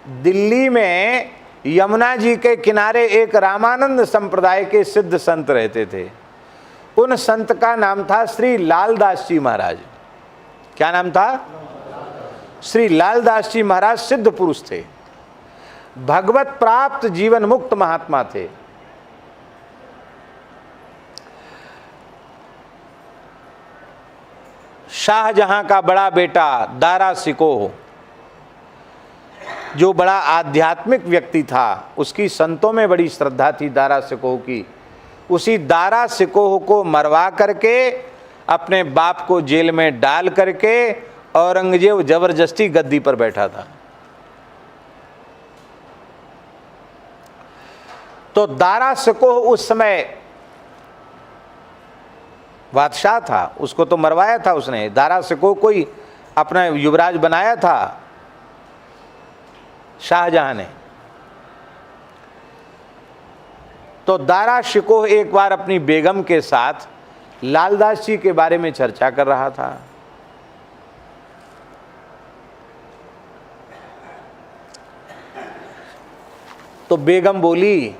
दिल्ली में यमुना जी के किनारे एक रामानंद संप्रदाय के सिद्ध संत रहते थे। उन संत का नाम था श्री लालदास जी महाराज। क्या नाम था? श्री लालदास जी महाराज सिद्ध पुरुष थे, भगवत प्राप्त जीवन मुक्त महात्मा थे। शाहजहां का बड़ा बेटा दारा शिकोह, जो बड़ा आध्यात्मिक व्यक्ति था, उसकी संतों में बड़ी श्रद्धा थी दारा शिकोह की। उसी दारा शिकोह को मरवा करके अपने बाप को जेल में डाल करके औरंगजेब जबरदस्ती गद्दी पर बैठा था। तो दारा शिकोह उस समय बादशाह था, उसको तो मरवाया था उसने। दारा शिकोह कोई अपना युवराज बनाया था शाहजहां ने। तो दारा शिकोह एक बार अपनी बेगम के साथ लालदास जी के बारे में चर्चा कर रहा था। तो बेगम बोली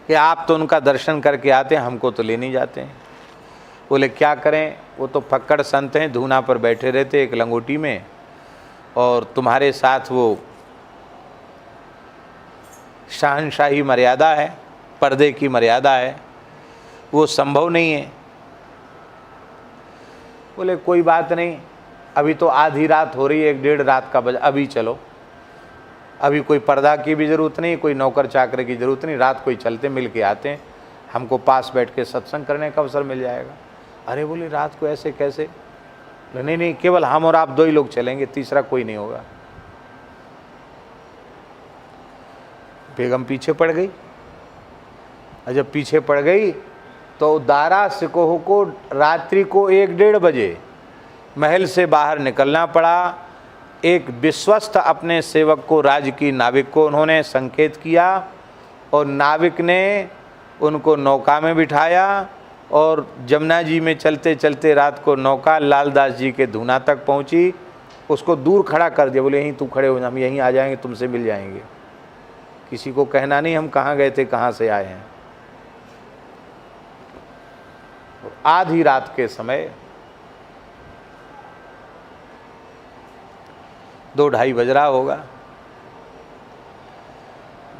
कि आप तो उनका दर्शन करके आते हैं, हमको तो ले नहीं जाते हैं। बोले क्या करें, वो तो फक्कड़ संत हैं, धूना पर बैठे रहते एक लंगोटी में, और तुम्हारे साथ वो शहंशाही मर्यादा है, पर्दे की मर्यादा है, वो संभव नहीं है। बोले कोई बात नहीं, अभी तो आधी रात हो रही है, 1-1:30 रात का बजा, अभी चलो, अभी कोई पर्दा की भी ज़रूरत नहीं, कोई नौकर चाकर की ज़रूरत नहीं, रात कोई चलते मिल के आते हैं, हमको पास बैठ के सत्संग करने का अवसर मिल जाएगा। अरे बोले रात को ऐसे कैसे? नहीं नहीं, केवल हम और आप 2 ही लोग चलेंगे, तीसरा कोई नहीं होगा। बेगम पीछे पड़ गई, और जब पीछे पड़ गई तो दारा शिकोह को रात्रि को 1-1:30 बजे महल से बाहर निकलना पड़ा। एक विश्वस्त अपने सेवक को, राज की नाविक को उन्होंने संकेत किया, और नाविक ने उनको नौका में बिठाया, और जमुना जी में चलते चलते रात को नौका लालदास जी के धूना तक पहुंची। उसको दूर खड़ा कर दिया, बोले यहीं तू खड़े हो, हम यहीं आ जाएंगे, तुमसे मिल जाएंगे, किसी को कहना नहीं हम कहाँ गए थे, कहाँ से आए हैं। आधी रात के समय 2-2:30 बज रहा होगा,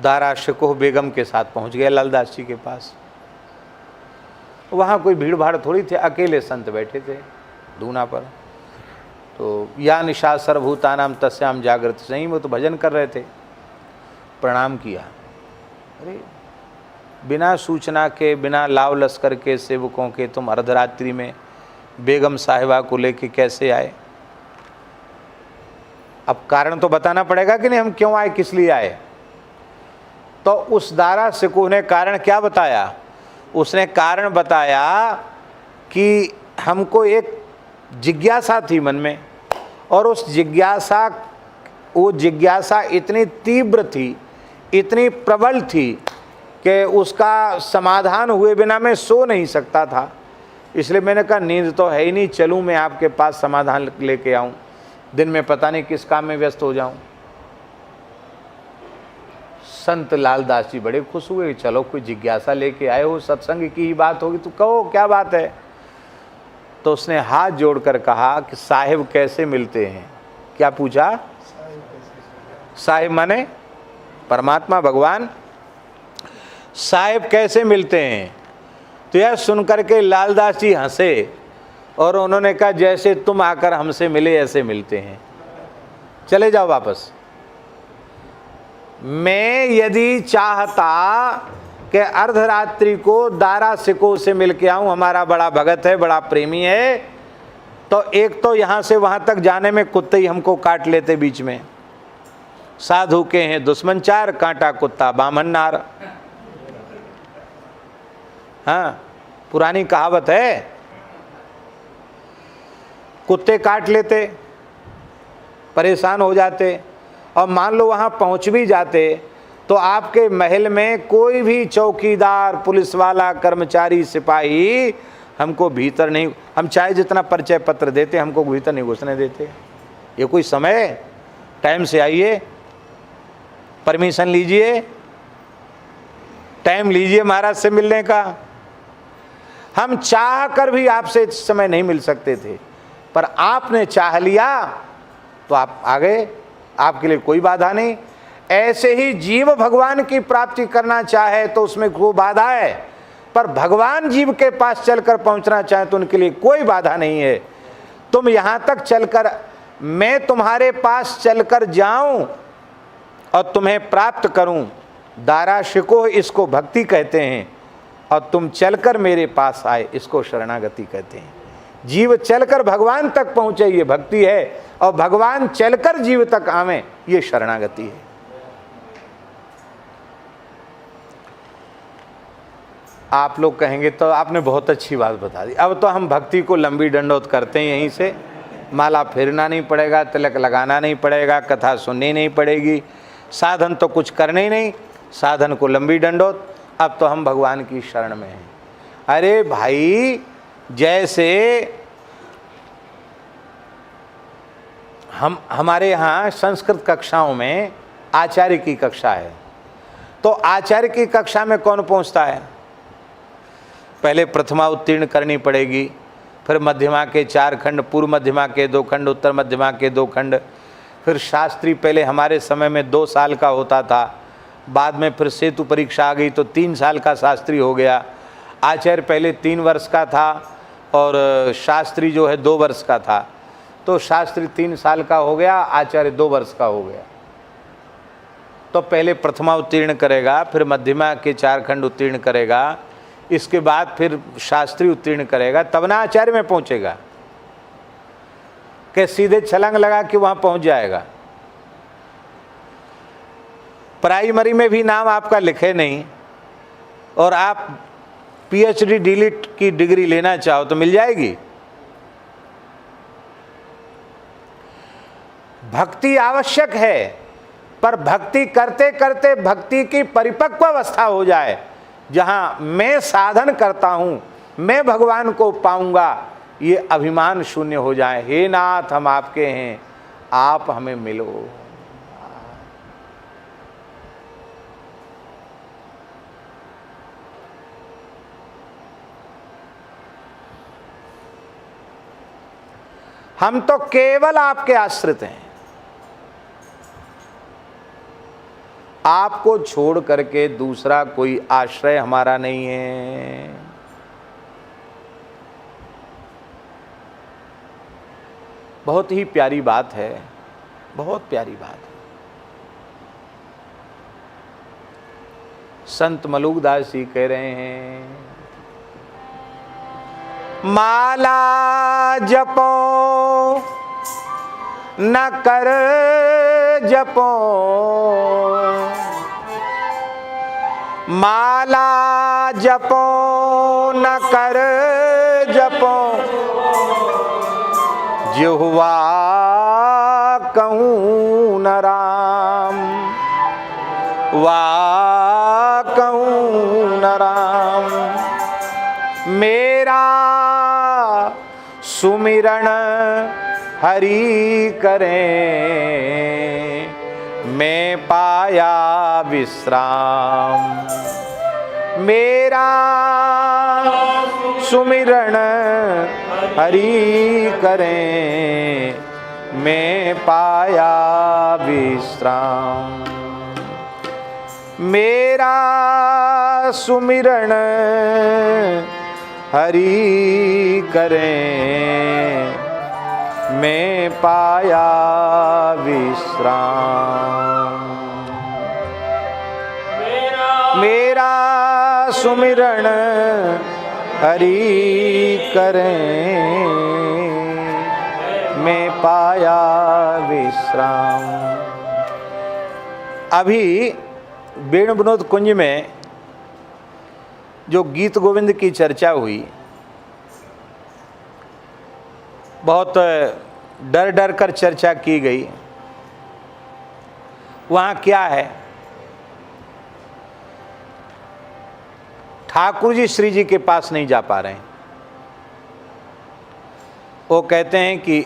दारा शिकोह बेगम के साथ पहुंच गया लालदास जी के पास। वहाँ कोई भीड़ भाड़ थोड़ी थी, अकेले संत बैठे थे धूना पर। तो या निशा सर्वभूतानाम तस्याम जागृत सही, वो तो भजन कर रहे थे। प्रणाम किया। अरे बिना सूचना के, बिना लाव लश्कर के सेवकों के तुम अर्धरात्रि में बेगम साहिबा को लेके कैसे आए? अब कारण तो बताना पड़ेगा कि नहीं, हम क्यों आए, किस लिए आए। तो उस दारा शिकोह ने कारण क्या बताया? उसने कारण बताया कि हमको एक जिज्ञासा थी मन में, और उस जिज्ञासा, वो जिज्ञासा इतनी तीव्र थी, इतनी प्रबल थी कि उसका समाधान हुए बिना मैं सो नहीं सकता था। इसलिए मैंने कहा नींद तो है ही नहीं, चलूँ मैं आपके पास समाधान लेके आऊँ, दिन में पता नहीं किस काम में व्यस्त हो जाऊं। संत लालदास जी बड़े खुश हुए, चलो कोई जिज्ञासा लेके आए हो, सत्संग की ही बात होगी, तो कहो क्या बात है। तो उसने हाथ जोड़कर कहा कि साहिब कैसे मिलते हैं? क्या पूछा? साहिब माने परमात्मा भगवान, साहिब कैसे मिलते हैं? तो यह सुनकर के लालदास जी हंसे, और उन्होंने कहा जैसे तुम आकर हमसे मिले ऐसे मिलते हैं, चले जाओ वापस। मैं यदि चाहता कि अर्धरात्रि को दारा शिकोह से मिल के आऊं, हमारा बड़ा भगत है, बड़ा प्रेमी है, तो एक तो यहां से वहां तक जाने में कुत्ते ही हमको काट लेते बीच में। साधु के हैं दुश्मन 4, कांटा कुत्ता बामन नार। हाँ, पुरानी कहावत है, कुत्ते काट लेते, परेशान हो जाते, और मान लो वहाँ पहुँच भी जाते तो आपके महल में कोई भी चौकीदार, पुलिस वाला, कर्मचारी, सिपाही हमको भीतर नहीं, हम चाहे जितना परिचय पत्र देते हमको भीतर नहीं घुसने देते। ये कोई समय? टाइम से आइए, परमिशन लीजिए, टाइम लीजिए महाराज से मिलने का। हम चाह कर भी आपसे इस समय नहीं मिल सकते थे, पर आपने चाह लिया तो आप आ गए, आपके लिए कोई बाधा नहीं। ऐसे ही जीव भगवान की प्राप्ति करना चाहे तो उसमें खूब बाधा है, पर भगवान जीव के पास चलकर पहुंचना चाहे तो उनके लिए कोई बाधा नहीं है। तुम यहां तक चलकर, मैं तुम्हारे पास चलकर जाऊं और तुम्हें प्राप्त करूं, दारा शिको इसको भक्ति कहते हैं, और तुम चलकर मेरे पास आए इसको शरणागति कहते हैं। जीव चलकर भगवान तक पहुंचे ये भक्ति है, और भगवान चलकर जीव तक आवे ये शरणागति है। आप लोग कहेंगे तो आपने बहुत अच्छी बात बता दी, अब तो हम भक्ति को लंबी डंडोत करते हैं, यहीं से माला फेरना नहीं पड़ेगा, तिलक लगाना नहीं पड़ेगा, कथा सुननी नहीं पड़ेगी, साधन तो कुछ करने ही नहीं, साधन को लंबी डंडोत, अब तो हम भगवान की शरण में हैं। अरे भाई, जैसे हमारे यहाँ संस्कृत कक्षाओं में आचार्य की कक्षा है, तो आचार्य की कक्षा में कौन पहुँचता है? पहले प्रथमा उत्तीर्ण करनी पड़ेगी, फिर मध्यमा के 4 खंड, पूर्व मध्यमा के 2 खंड, उत्तर मध्यमा के 2 खंड, फिर शास्त्री पहले हमारे समय में 2 साल का होता था, बाद में फिर सेतु परीक्षा आ गई तो 3 साल का शास्त्री हो गया। आचार्य पहले 3 वर्ष का था और शास्त्री जो है 2 वर्ष का था, तो शास्त्री 3 साल का हो गया, आचार्य 2 वर्ष का हो गया। तो पहले प्रथमा उत्तीर्ण करेगा, फिर मध्यमा के 4 खंड उत्तीर्ण करेगा, इसके बाद फिर शास्त्री उत्तीर्ण करेगा, तब ना आचार्य में पहुंचेगा कि सीधे छलांग लगा के वहां पहुंच जाएगा। प्राइमरी में भी नाम आपका लिखे नहीं और आप पीएचडी डीलिट की डिग्री लेना चाहो तो मिल जाएगी। भक्ति आवश्यक है, पर भक्ति करते करते भक्ति की परिपक्व अवस्था हो जाए, जहां मैं साधन करता हूं, मैं भगवान को पाऊंगा, ये अभिमान शून्य हो जाए। हे नाथ, हम आपके हैं, आप हमें मिलो। हम तो केवल आपके आश्रित हैं, आपको छोड़ करके दूसरा कोई आश्रय हमारा नहीं है। बहुत ही प्यारी बात है, बहुत प्यारी बात है। संत मलुकदास जी कह रहे हैं, माला जपो न कर जपो, माला जपो न कर जपो, जिह्वा कहूँ न राम, वाह कहूँ न राम। मेरा सुमिरन हरि करें, मैं पाया विश्राम। मेरा सुमिरन हरि करें, मैं पाया विश्राम। मेरा सुमिरन हरि करें, मैं पाया विश्राम। मेरा सुमिरन हरि करें, मैं पाया विश्राम। अभी वेणु विनोद कुंज में जो गीत गोविंद की चर्चा हुई, बहुत डर डर कर चर्चा की गई। वहाँ क्या है, ठाकुर जी श्री जी के पास नहीं जा पा रहे हैं। वो कहते हैं कि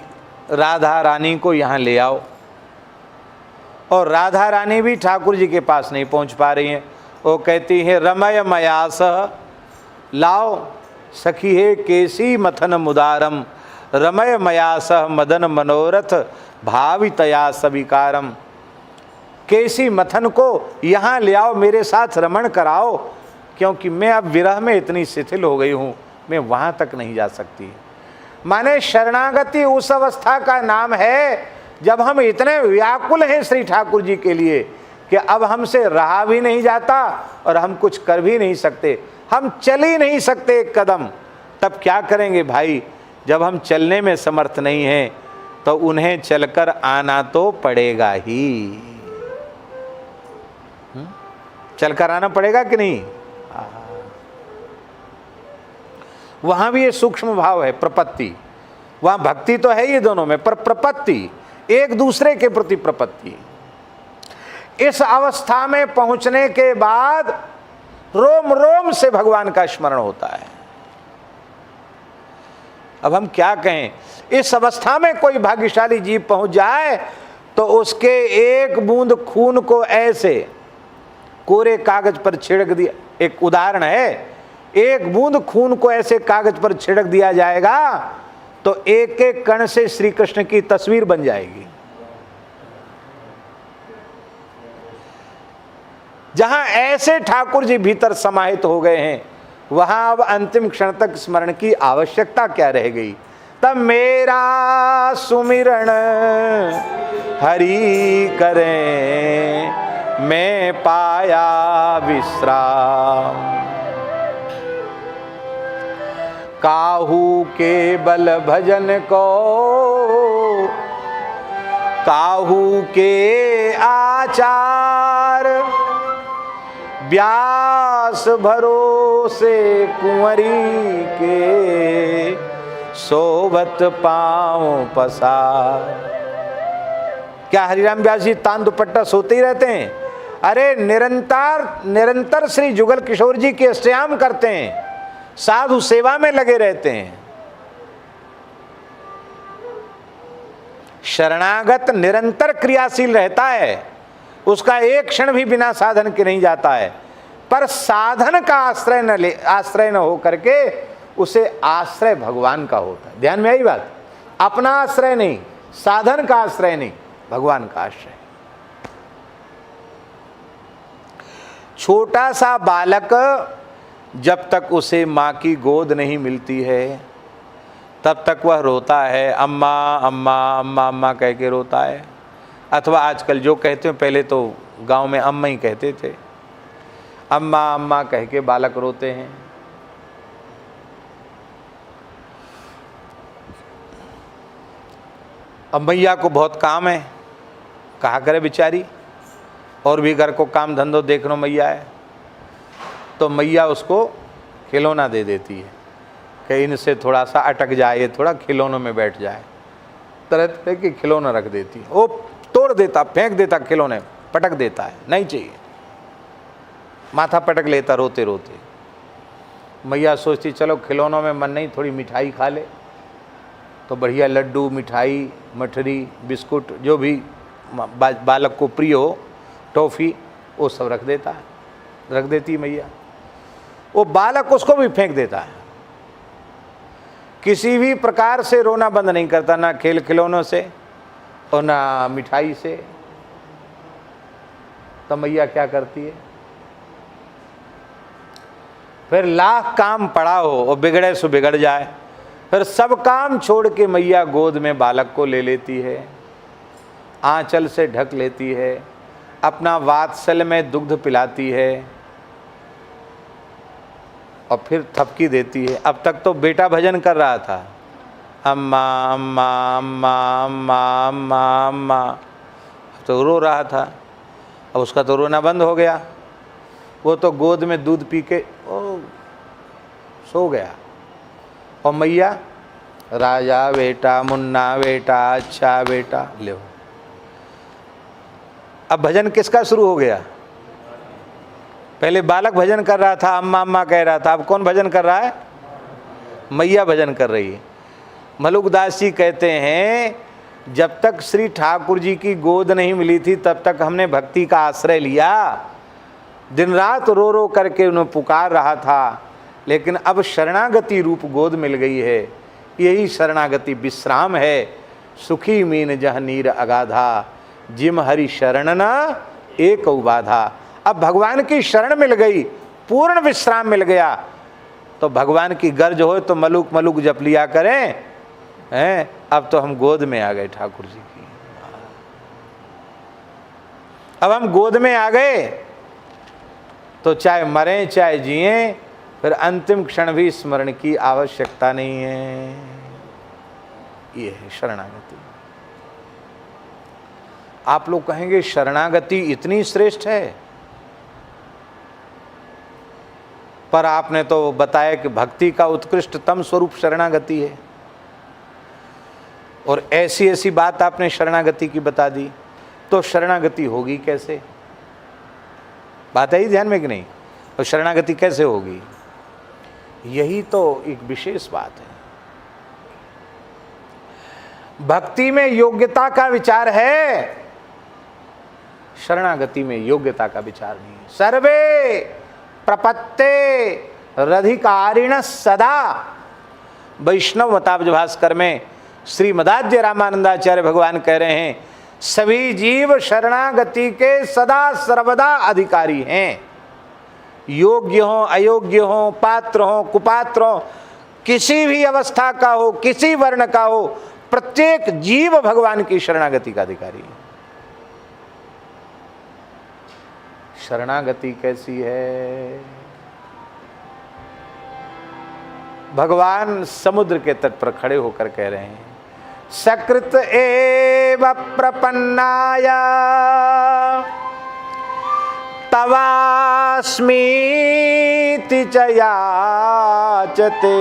राधा रानी को यहाँ ले आओ, और राधा रानी भी ठाकुर जी के पास नहीं पहुंच पा रही हैं। वो कहती हैं रमय मयास, लाओ सखी हे केसी मथन मुदारम, रमय मयास मदन मनोरथ भावितया सविकारम। केसी मथन को यहाँ ले आओ, मेरे साथ रमण कराओ, क्योंकि मैं अब विरह में इतनी शिथिल हो गई हूँ, मैं वहाँ तक नहीं जा सकती। माने शरणागति उस अवस्था का नाम है जब हम इतने व्याकुल हैं श्री ठाकुर जी के लिए कि अब हमसे रहा भी नहीं जाता और हम कुछ कर भी नहीं सकते, हम चल ही नहीं सकते एक कदम। तब क्या करेंगे भाई? जब हम चलने में समर्थ नहीं हैं तो उन्हें चलकर आना तो पड़ेगा ही। चलकर आना पड़ेगा कि नहीं? वहां भी ये सूक्ष्म भाव है, प्रपत्ति। वहां भक्ति तो है ही दोनों में, पर प्रपत्ति, एक दूसरे के प्रति प्रपत्ति। इस अवस्था में पहुंचने के बाद रोम रोम से भगवान का स्मरण होता है। अब हम क्या कहें, इस अवस्था में कोई भाग्यशाली जीव पहुंच जाए तो उसके एक बूंद खून को ऐसे कोरे कागज पर छिड़क दिया, एक उदाहरण है, एक बूंद खून को ऐसे कागज पर छिड़क दिया जाएगा तो एक एक कण से श्री कृष्ण की तस्वीर बन जाएगी। जहां ऐसे ठाकुर जी भीतर समाहित हो गए हैं, वहां अब अंतिम क्षण तक स्मरण की आवश्यकता क्या रह गई? तब मेरा सुमिरण हरि करें, मैं पाया विश्राम। काहू के बल भजन को, काहू के आचार, व्यास भरोसे कुंवरी के, सोबत पाँव पसार। क्या हरिराम व्यास जी तान दुपट्टा सोते ही रहते हैं? अरे निरंतर श्री जुगल किशोर जी की अष्टयाम करते हैं, साधु सेवा में लगे रहते हैं। शरणागत निरंतर क्रियाशील रहता है, उसका एक क्षण भी बिना साधन के नहीं जाता है, पर साधन का आश्रय न हो करके उसे आश्रय भगवान का होता है। ध्यान में आई बात? अपना आश्रय नहीं, साधन का आश्रय नहीं, भगवान का आश्रय। छोटा सा बालक जब तक उसे माँ की गोद नहीं मिलती है तब तक वह रोता है, अम्मा अम्मा अम्मा अम्मा कह के रोता है। अथवा आजकल जो कहते हैं, पहले तो गांव में अम्मा ही कहते थे, अम्मा अम्मा कह के बालक रोते हैं। अब मैया को बहुत काम है, कहा करे बेचारी, और भी घर को काम धंधो देखनो मैया है, तो मैया उसको खिलौना दे देती है कि इनसे थोड़ा सा अटक जाए, थोड़ा खिलौनों में बैठ जाए। तरह तरह के खिलौना रख देती है, वो तोड़ देता, फेंक देता, खिलौने पटक देता है, नहीं चाहिए, माथा पटक लेता रोते रोते। मैया सोचती चलो खिलौनों में मन नहीं, थोड़ी मिठाई खा ले, तो बढ़िया लड्डू, मिठाई, मठरी, बिस्कुट, जो भी बालक को प्रिय हो, टॉफ़ी, वो सब रख देती मैया। वो बालक उसको भी फेंक देता है, किसी भी प्रकार से रोना बंद नहीं करता, ना खेल खिलौनों से और ना मिठाई से। तो मैया क्या करती है, फिर लाख काम पड़ा हो और बिगड़े सो बिगड़ जाए, फिर सब काम छोड़ के मैया गोद में बालक को ले लेती है, आंचल से ढक लेती है, अपना वात्सल्य में दुग्ध पिलाती है और फिर थपकी देती है। अब तक तो बेटा भजन कर रहा था, अम्मा अम्मा अम्मा अम्मा अम्मा अम्मा, तो रो रहा था। अब उसका तो रोना बंद हो गया, वो तो गोद में दूध पी के सो गया। और मैया, राजा बेटा, मुन्ना बेटा, अच्छा बेटा, ले। अब भजन किसका शुरू हो गया? पहले बालक भजन कर रहा था, अम्मा अम्मा कह रहा था, अब कौन भजन कर रहा है? मैया भजन कर रही है। मलुकदास जी कहते हैं जब तक श्री ठाकुर जी की गोद नहीं मिली थी तब तक हमने भक्ति का आश्रय लिया, दिन रात रो रो करके उन्हें पुकार रहा था, लेकिन अब शरणागति रूप गोद मिल गई है। यही शरणागति विश्राम है। सुखी मीन जह नीर अगाधा, जिम हरि शरण न एक उबाधा। अब भगवान की शरण मिल गई, पूर्ण विश्राम मिल गया, तो भगवान की गर्ज हो तो मलुक मलुक जप लिया करें, हैं? अब तो हम गोद में आ गए ठाकुर जी की। अब हम गोद में आ गए तो चाहे मरें चाहे जिएं, फिर अंतिम क्षण भी स्मरण की आवश्यकता नहीं है। ये है शरणागति। आप लोग कहेंगे शरणागति इतनी श्रेष्ठ है, पर आपने तो बताया कि भक्ति का उत्कृष्टतम स्वरूप शरणागति है, और ऐसी ऐसी बात आपने शरणागति की बता दी, तो शरणागति होगी कैसे? बात आई ध्यान में कि नहीं? और शरणागति कैसे होगी? यही तो एक विशेष बात है। भक्ति में योग्यता का विचार है, शरणागति में योग्यता का विचार नहीं है। सर्वे प्रपत्ते रधिकारिण सदा, वैष्णव मताब्ज भास्कर में श्री मदाद्य रामानंदाचार्य भगवान कह रहे हैं, सभी जीव शरणागति के सदा सर्वदा अधिकारी हैं। योग्य हो अयोग्य हो, पात्र हो कुपात्र हो, किसी भी अवस्था का हो, किसी वर्ण का हो, प्रत्येक जीव भगवान की शरणागति का अधिकारी है। शरणागति कैसी है? भगवान समुद्र के तट पर खड़े होकर कह रहे हैं, सकृत एव प्रपन्नाय तवास्मीति च याचते,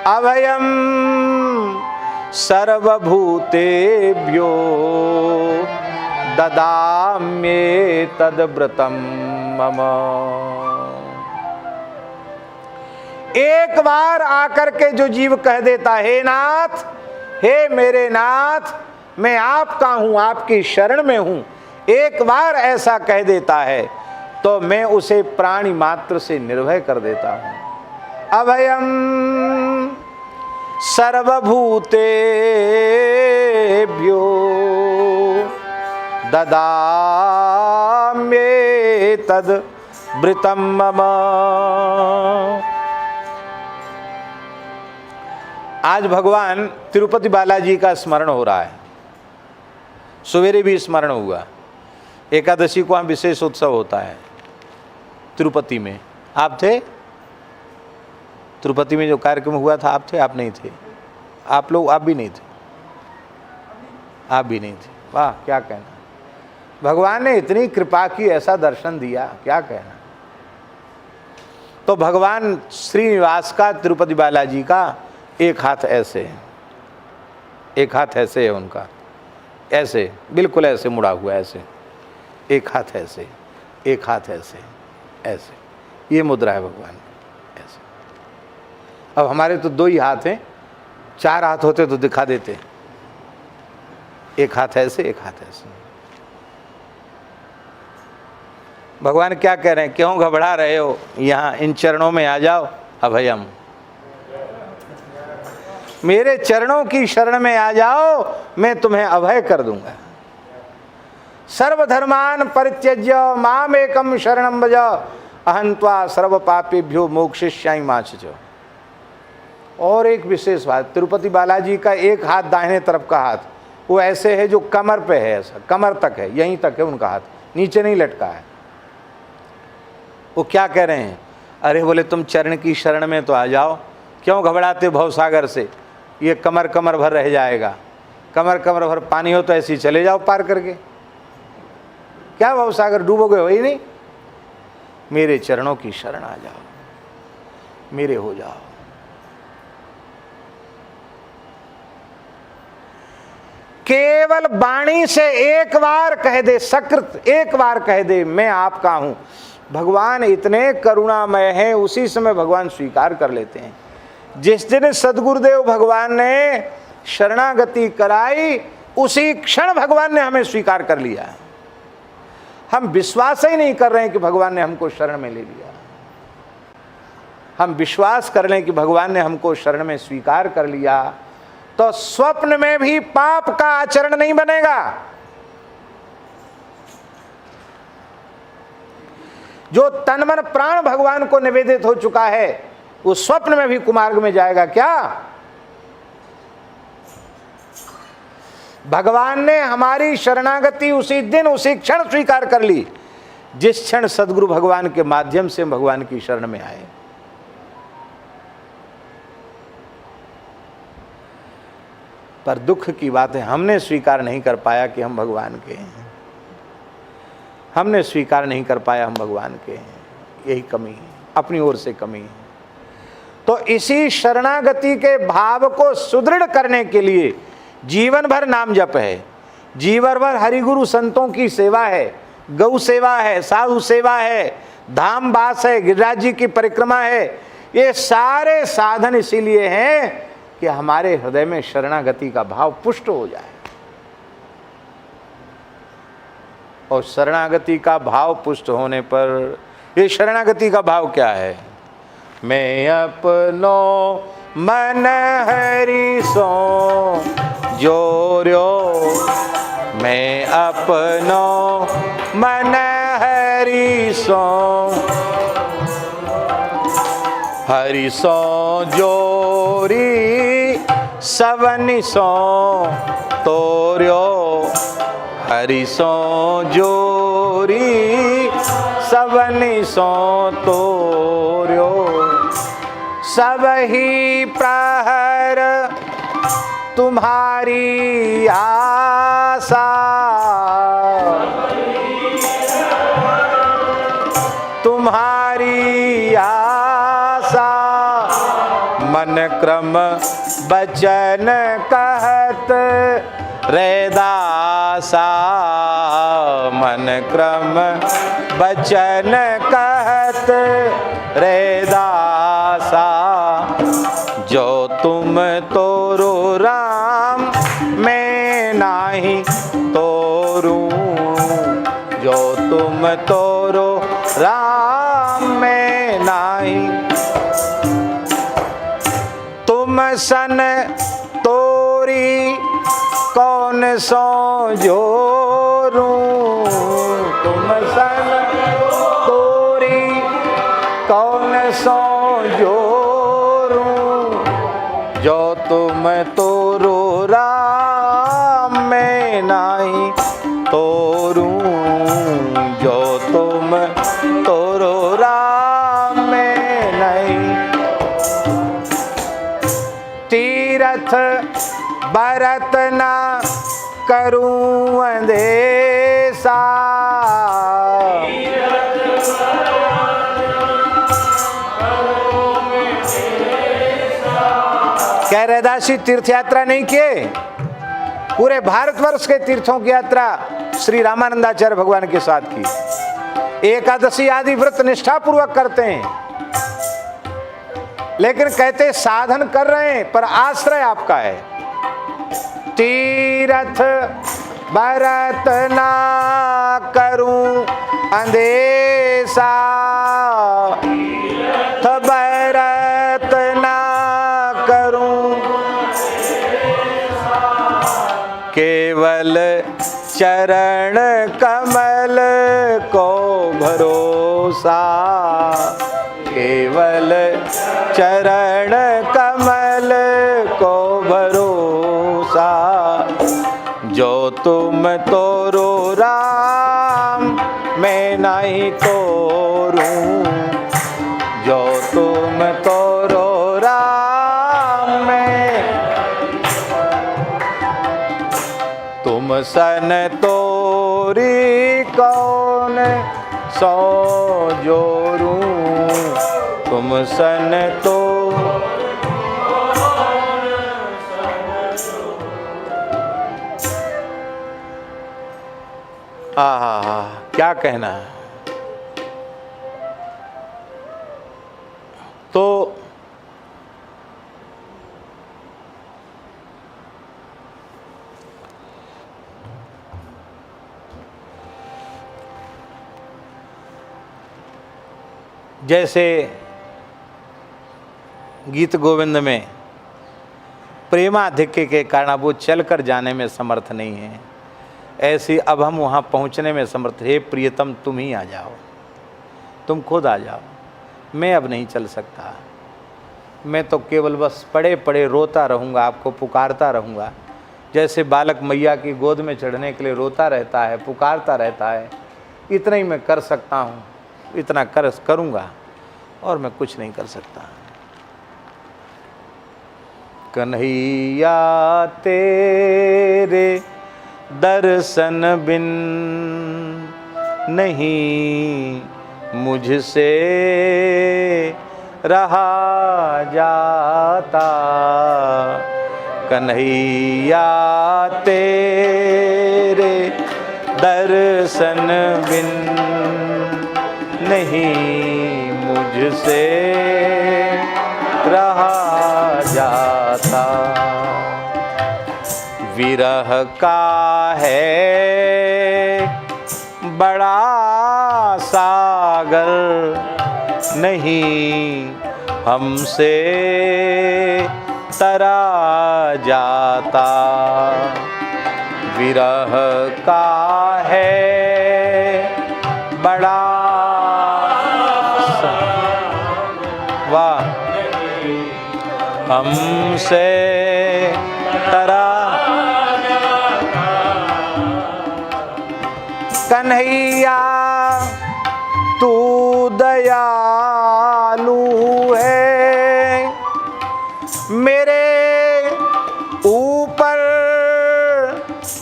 अभयं सर्वभूतेभ्यो ददाम्येतद्व्रतं मम। एक बार आकर के जो जीव कह देता, हे नाथ, हे मेरे नाथ, मैं आपका हूं, आपकी शरण में हूं, एक बार ऐसा कह देता है तो मैं उसे प्राणी मात्र से निर्भय कर देता हूं। अभयम सर्वभूतेभ्यो ददाम्येतद्व्रतं मम। आज भगवान तिरुपति बालाजी का स्मरण हो रहा है। सवेरे भी स्मरण हुआ। एकादशी को हम विशेष उत्सव होता है तिरुपति में। आप थे तिरुपति में? जो कार्यक्रम हुआ था आप थे? आप नहीं थे? आप लोग, आप भी नहीं थे? आप भी नहीं थे? वाह, क्या कहना। भगवान ने इतनी कृपा की, ऐसा दर्शन दिया, क्या कहना। तो भगवान श्रीनिवास का, तिरुपति बालाजी का एक हाथ ऐसे है, एक हाथ ऐसे है उनका, ऐसे बिल्कुल ऐसे मुड़ा हुआ, ऐसे एक हाथ ऐसे, एक हाथ ऐसे, ऐसे, ये मुद्रा है भगवान ऐसे। अब हमारे तो दो ही हाथ हैं, चार हाथ होते तो दिखा देते। एक हाथ ऐसे, एक हाथ ऐसे। भगवान क्या कह रहे हैं? क्यों घबरा रहे हो? यहाँ इन चरणों में आ जाओ। अभयम, मेरे चरणों की शरण में आ जाओ, मैं तुम्हें अभय कर दूंगा। सर्वधर्मान परित्यज्य माम एकम शरणं भज, अहं त्वा सर्व पापेभ्यो मोक्षयिष्यामि मा शुचः। और एक विशेष बात, तिरुपति बालाजी का एक हाथ, दाहिने तरफ का हाथ, वो ऐसे है जो कमर पे है, ऐसा कमर तक है, यहीं तक है उनका हाथ, नीचे नहीं लटका है। वो क्या कह रहे हैं? अरे बोले तुम चरण की शरण में तो आ जाओ, क्यों घबराते भवसागर से? ये कमर कमर भर रह जाएगा, कमर कमर भर पानी हो तो ऐसे ही चले जाओ पार करके, क्या भवसागर डूबोगे? वही नहीं, मेरे चरणों की शरण आ जाओ, मेरे हो जाओ। केवल वाणी से एक बार कह दे, सकृत एक बार कह दे मैं आपका हूं, भगवान इतने करुणामय हैं, उसी समय भगवान स्वीकार कर लेते हैं। जिस दिन सदगुरुदेव भगवान ने शरणागति कराई, उसी क्षण भगवान ने हमें स्वीकार कर लिया। हम विश्वास ही नहीं कर रहे हैं कि भगवान ने हमको शरण में ले लिया। हम विश्वास कर लें कि भगवान ने हमको शरण में स्वीकार कर लिया तो स्वप्न में भी पाप का आचरण नहीं बनेगा। जो तन मन प्राण भगवान को निवेदित हो चुका है वो स्वप्न में भी कुमार्ग में जाएगा क्या? भगवान ने हमारी शरणागति उसी दिन उसी क्षण स्वीकार कर ली जिस क्षण सद्गुरु भगवान के माध्यम से हम भगवान की शरण में आए। पर दुख की बात है, हमने स्वीकार नहीं कर पाया कि हम भगवान के हैं। हमने स्वीकार नहीं कर पाया हम भगवान के हैं। यही कमी है, अपनी ओर से कमी है। तो इसी शरणागति के भाव को सुदृढ़ करने के लिए जीवन भर नाम जप है, जीवन भर हरिगुरु संतों की सेवा है, गौ सेवा है, साधु सेवा है, धाम वास है, गिरिराज जी की परिक्रमा है। ये सारे साधन इसीलिए हैं कि हमारे हृदय में शरणागति का भाव पुष्ट हो जाए। और शरणागति का भाव पुष्ट होने पर, ये शरणागति का भाव क्या है? मैं अपनो मन हरि सो जोर्यो, मैं अपनो मन हरि सो, हरि सो जोरी सवनि सो तोर्यो, हरि सो जोरी सवनि सो तोर्यो, सब ही प्रहर तुम्हारी आशा, तुम्हारी आशा, मन क्रम बचन कहत रैदासा, मन क्रम बचन कहत रैदासा, जो तुम तोरो राम मैं नाही तोरू, जो तुम तोरो राम मैं नाही, तुम सन तोरी कौन सो जोरू, तुम सन तोरी कौन सो जोरू, जो तुम तोरो राम मैं नाही तोरू, जो तुम तोरो राम मैं नहीं। तीरथ भरत ना करूं अंदेशा, क्या रैदासी तीर्थ यात्रा नहीं किए? पूरे भारतवर्ष के तीर्थों की यात्रा श्री रामानंदाचार्य भगवान के साथ की। एकादशी आदि व्रत निष्ठा पूर्वक करते हैं, लेकिन कहते साधन कर रहे हैं पर आश्रय आपका है। तीरथ भरत ना करूं अंदेशा, भरत ना करूं, केवल चरण कमल को भरोसा, केवल चरण कमल को भरोसा, जो तुम तोरो राम मैं नहीं तोरूं, जो तुम तोरो राम मैं, तुम सन तोरी कौन सो जोरू, तुम सन तो क्या कहना है। तो जैसे गीत गोविंद में प्रेमाधिक्य के कारण वो चल कर जाने में समर्थ नहीं है, ऐसे अब हम वहाँ पहुँचने में समर्थ। हे प्रियतम तुम ही आ जाओ, तुम खुद आ जाओ, मैं अब नहीं चल सकता, मैं तो केवल बस पड़े पड़े रोता रहूँगा, आपको पुकारता रहूँगा। जैसे बालक मैया की गोद में चढ़ने के लिए रोता रहता है, पुकारता रहता है, इतना ही मैं कर सकता हूँ, इतना करूँगा और मैं कुछ नहीं कर सकता। कन्हैया तेरे दर्शन बिन नहीं मुझसे रहा जाता, कन्हैया तेरे दर्शन बिन नहीं मुझसे रहा जाता। विरह का है बड़ा सागर नहीं हमसे तरा जाता, विरह का है बड़ा वाह हमसे तरा। कन्हैया तू दयालु है, मेरे ऊपर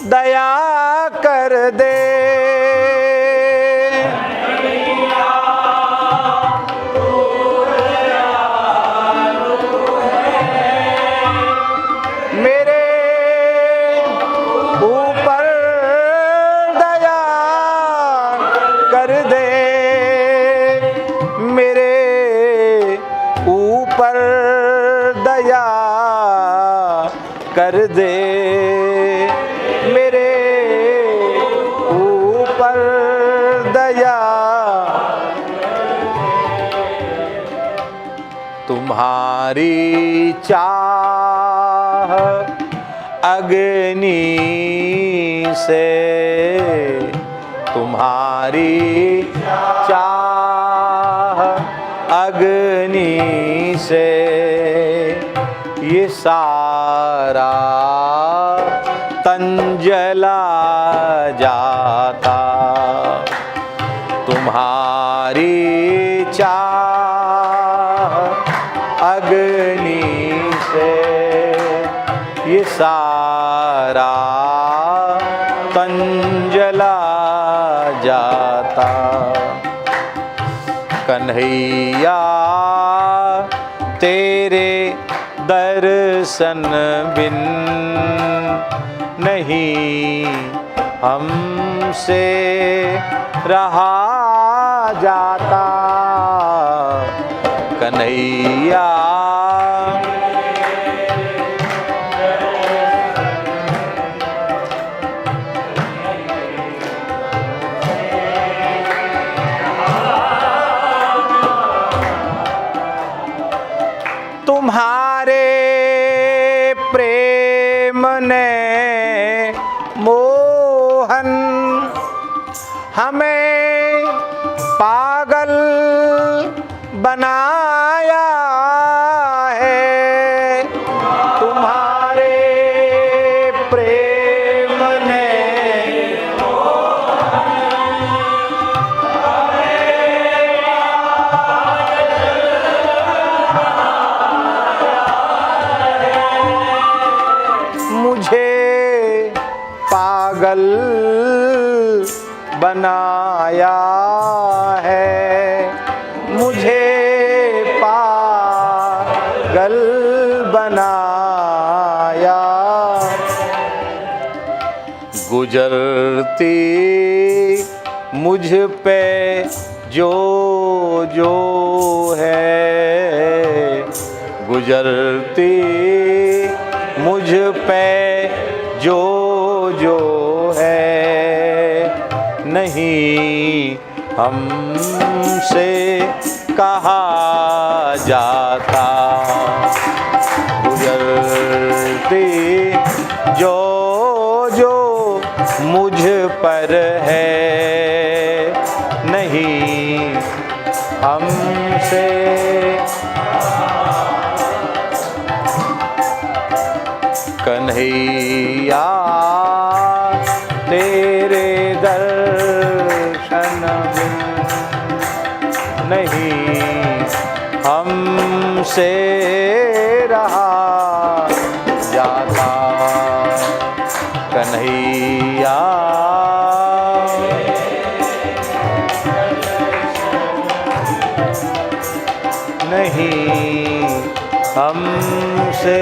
दया कर दे। मेरे ऊपर दया कर दे, मेरे ऊपर दया कर दे, मेरे ऊपर दया। तुम्हारी चाह अग्नि से, तुम्हारी चाह अग्नि से ये सारा तन जला जाता, तुम्हारी चाह अग्नि से ये सारा तन जला जाता। कन्हैया तेरे दर्शन बिन नहीं हमसे रहा जाता, कन्हैया तुम्हारे प्रेम ने मोहन हमें पागल बनाया है, तुम्हारे प्रेम ने मुझे पागल बनाया है, मुझे पागल बनाया। गुजरती मुझ पे जो जो है, गुजरती मुझ पे जो जो है नहीं हमसे कहा जाता। गुजरती जो जो मुझ पर है, नहीं हमसे कन्हैया तेरे दर्शन बिन नहीं हमसे रहा जाता। कन्हैया नहीं हमसे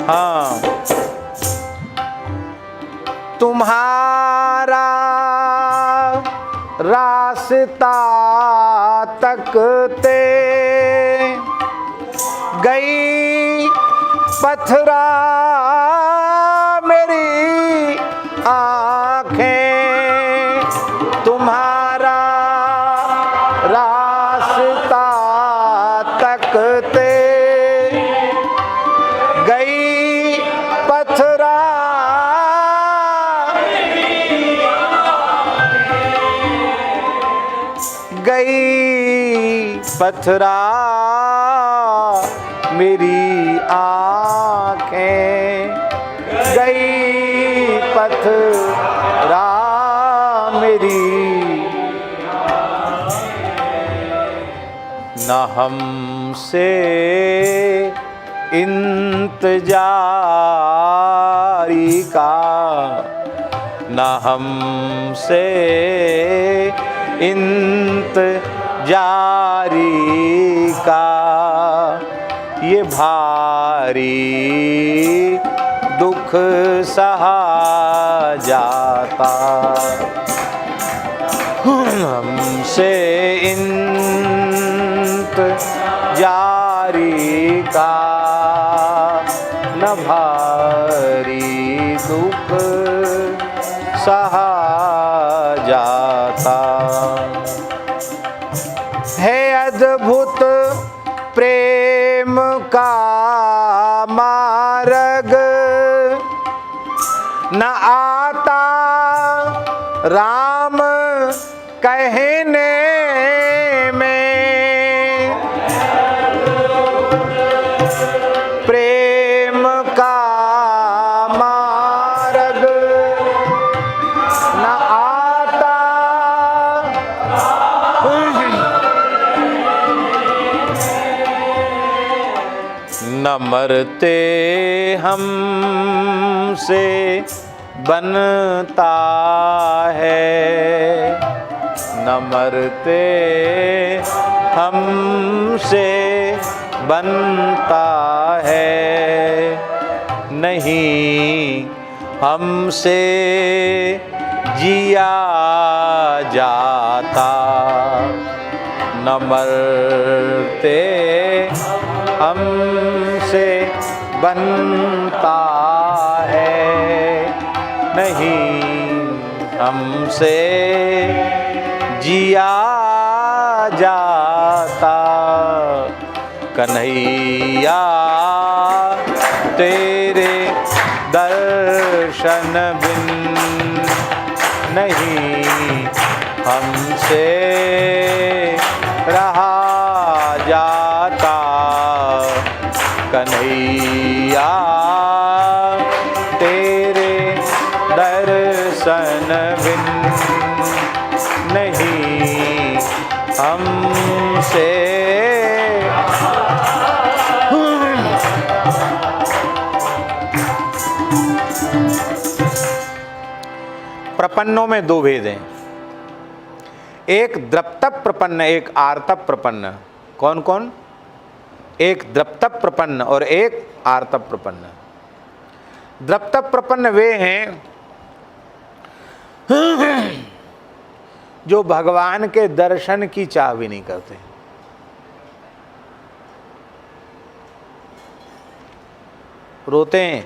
हाँ तुम्हारा रास्ता तकते गई पथरा मेरी आँखें। तुम्हारा रास्ता तकते गई पथरा गई पथरा मेरी आँखें। गई पथरा मेरी न हमसे इंतजारी का, न हमसे इंतजारी का ये भारी दुख सहा जाता। हमसे इंतजारी का न भारी दुख सहा जाता। है अद्भुत प्रेम का मार्ग न आता राम कहने में। प्रेम का मार्ग न आता न मरते हमसे बनता है। न मरते हमसे बनता है। नहीं हमसे जिया जाता। न मरते हमसे बनता है। नहीं हमसे जिया जाता। कन्हैया तेरे दर्शन बिन नहीं हमसे रहा जाता। कन्हैया तेरे दर्शन बिन नहीं हमसे प्रपन्नों में दो भेद हैं, एक द्रप्तप प्रपन्न, एक आर्तप प्रपन्न। कौन कौन? एक द्रप्तप प्रपन्न और एक आर्तप प्रपन्न। द्रप्तप प्रपन्न वे हैं जो भगवान के दर्शन की चाह भी नहीं करते। रोते हैं,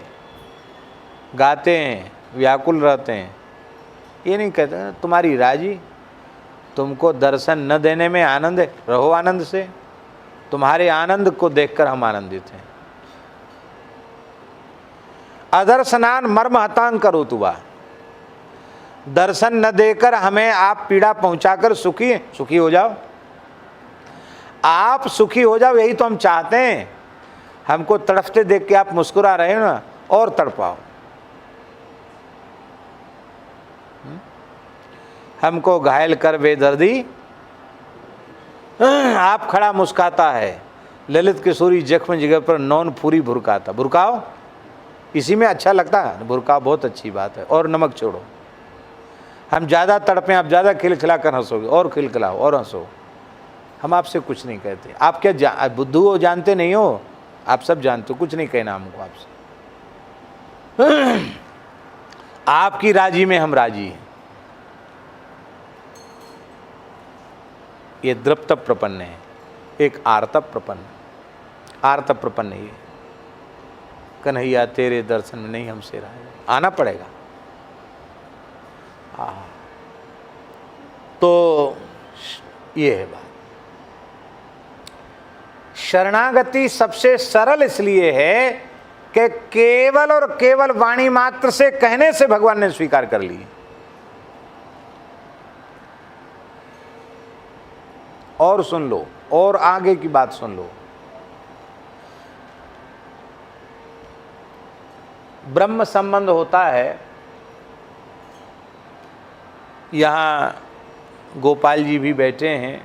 गाते हैं, व्याकुल रहते हैं, ये नहीं कहते तुम्हारी राजी, तुमको दर्शन न देने में आनंद है, रहो आनंद से, तुम्हारे आनंद को देखकर हम आनंदित हैं। अदर्शनान मर्म हतांग करो तुबा, दर्शन न देकर हमें आप पीड़ा पहुंचाकर सुखी हो जाओ, आप सुखी हो जाओ, यही तो हम चाहते हैं। हमको तड़फते देख के आप मुस्कुरा रहे हो ना, और तड़पाओ। हमको घायल कर बेदर्दी, आप खड़ा मुस्काता है, ललित किशोरी जख्म जिगर पर नौन फूरी भुरकाता। भुरकाओ, इसी में अच्छा लगता है, भुरकाओ, बहुत अच्छी बात है। और नमक छोड़ो, हम ज़्यादा तड़पें, आप ज़्यादा खिलखिला कर हंसोगे, और खिलखिलाओ और हंसो। हम आपसे कुछ नहीं कहते, आप क्या बुद्धू हो, जानते नहीं हो, आप सब जानते हो, कुछ नहीं कहना हमको आपसे। आपकी राजी में हम राजी हैं। ये द्रप्त प्रपन्न है, एक आर्तव प्रपन्न। आर्तव प्रपन्न ये, कन्हैया तेरे दर्शन में नहीं हमसे रहा, आना पड़ेगा। तो ये है बात। शरणागति सबसे सरल इसलिए है कि केवल और केवल वाणी मात्र से कहने से भगवान ने स्वीकार कर ली। और सुन लो, और आगे की बात सुन लो। ब्रह्म संबंध होता है, यहाँ गोपाल जी भी बैठे हैं,